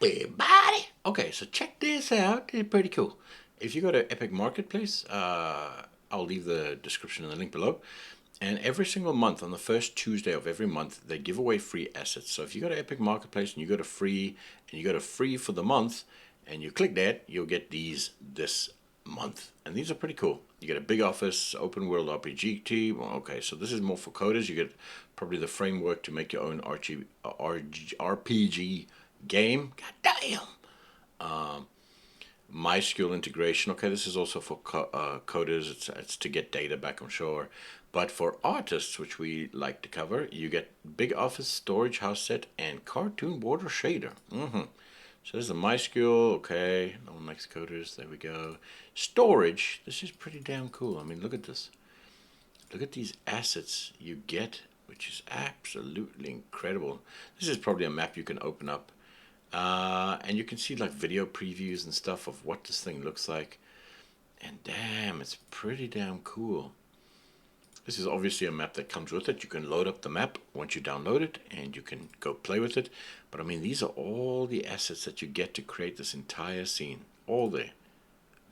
everybody. Okay, so check this out. It's pretty cool. If you go to Epic Marketplace, I'll leave the description and the link below. And every single month, on the first Tuesday of every month, they give away free assets. So if you go to Epic Marketplace and you go to free, and you go to free for the month, and you click that, you'll get these this month. And these are pretty cool. You get a big office, open world RPG team. Okay, so this is more for coders. You get probably the framework to make your own RPG game. God damn. MySQL integration. Okay, this is also for coders. It's to get data back, I'm sure. But for artists, which we like to cover, you get big office, storage house set, and cartoon border shader. So this is a MySQL. Okay, no one likes coders. There we go. Storage. This is pretty damn cool. I mean, look at this. Look at these assets you get, which is absolutely incredible. This is probably a map you can open up. And you can see like video previews and stuff of what this thing looks like. And damn, it's pretty damn cool. This is obviously a map that comes with it. You can load up the map once you download it and you can go play with it. But I mean, these are all the assets that you get to create this entire scene. All there.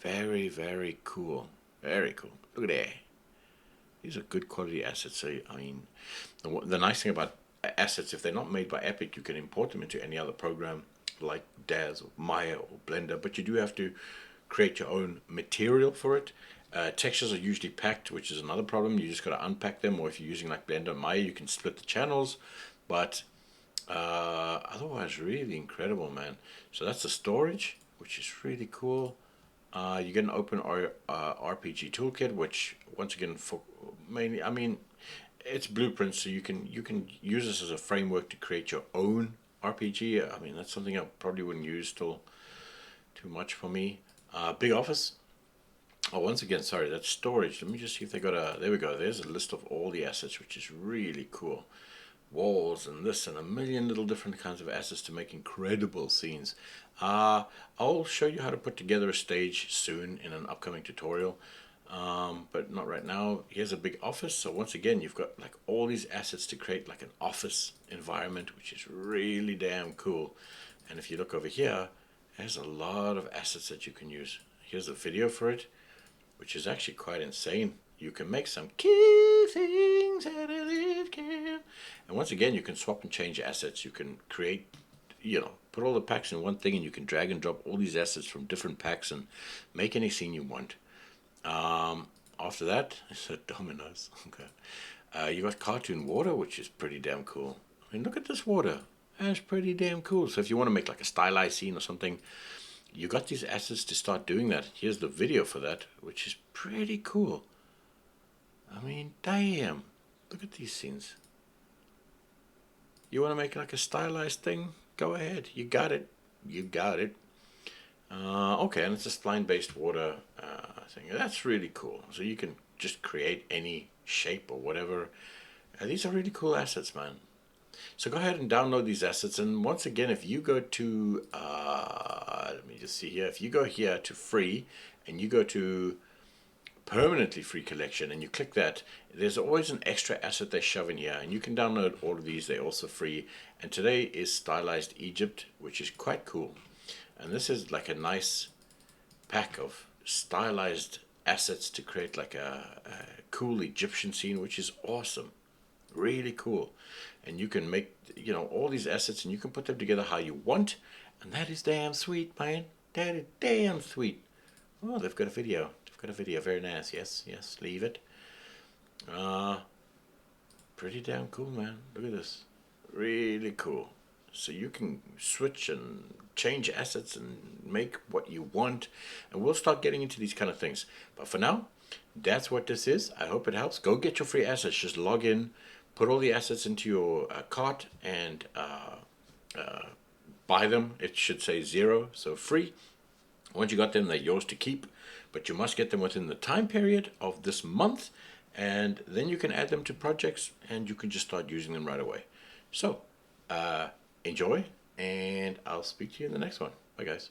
Very, very cool. Very cool. Look at that. These are good quality assets. So, I mean, the nice thing about assets, if they're not made by Epic, you can import them into any other program like Daz or Maya or Blender, but you do have to create your own material for it. Textures are usually packed, which is another problem. You just got to unpack them, or if you're using like Blender or Maya, you can split the channels. But otherwise, really incredible, man. So that's the storage, which is really cool. You get an open RPG toolkit, which once again for mainly, I mean, it's blueprints, so you can use this as a framework to create your own RPG. I mean, that's something I probably wouldn't use still too much for me. Big office. Oh, once again, sorry, that's storage. Let me just see if they got a. There we go. There's a list of all the assets, which is really cool. Walls and this and a million little different kinds of assets to make incredible scenes. I'll show you how to put together a stage soon in an upcoming tutorial, but not right now. Here's a big office. So once again, you've got like all these assets to create like an office environment, which is really damn cool. And if you look over here, there's a lot of assets that you can use. Here's a video for it, which is actually quite insane. You can make some key things out of this can. And once again, you can swap and change assets. You can create, put all the packs in one thing, and you can drag and drop all these assets from different packs and make any scene you want. After that, it's a dominoes. Okay. You got cartoon water, which is pretty damn cool. I mean, look at this water. That's pretty damn cool. So if you want to make like a stylized scene or something, you got these assets to start doing that. Here's the video for that, which is pretty cool. I mean, damn. Look at these scenes. You want to make like a stylized thing? Go ahead. You got it. You got it. Okay, and it's a spline-based water thing. That's really cool. So you can just create any shape or whatever. These are really cool assets, man. So go ahead and download these assets. And once again, if you go to, let me just see here. If you go here to free and you go to permanently free collection and you click that, there's always an extra asset they shove in here, and you can download all of these. They're also free. And today is Stylized Egypt, which is quite cool. And this is like a nice pack of stylized assets to create like a cool Egyptian scene, which is awesome. Really cool. And you can make, all these assets and you can put them together how you want. And that is damn sweet, man. That is damn sweet. Oh, they've got a video. Got a video, very nice. Yes, leave it. Pretty damn cool, man. Look at this. Really cool. So you can switch and change assets and make what you want, and we'll start getting into these kind of things. But for now, that's what this is. I hope it helps. Go get your free assets. Just log in, put all the assets into your cart, and buy them. It should say 0, so free. Once you got them, they're yours to keep, but you must get them within the time period of this month, and then you can add them to projects, and you can just start using them right away. So, enjoy, and I'll speak to you in the next one. Bye, guys.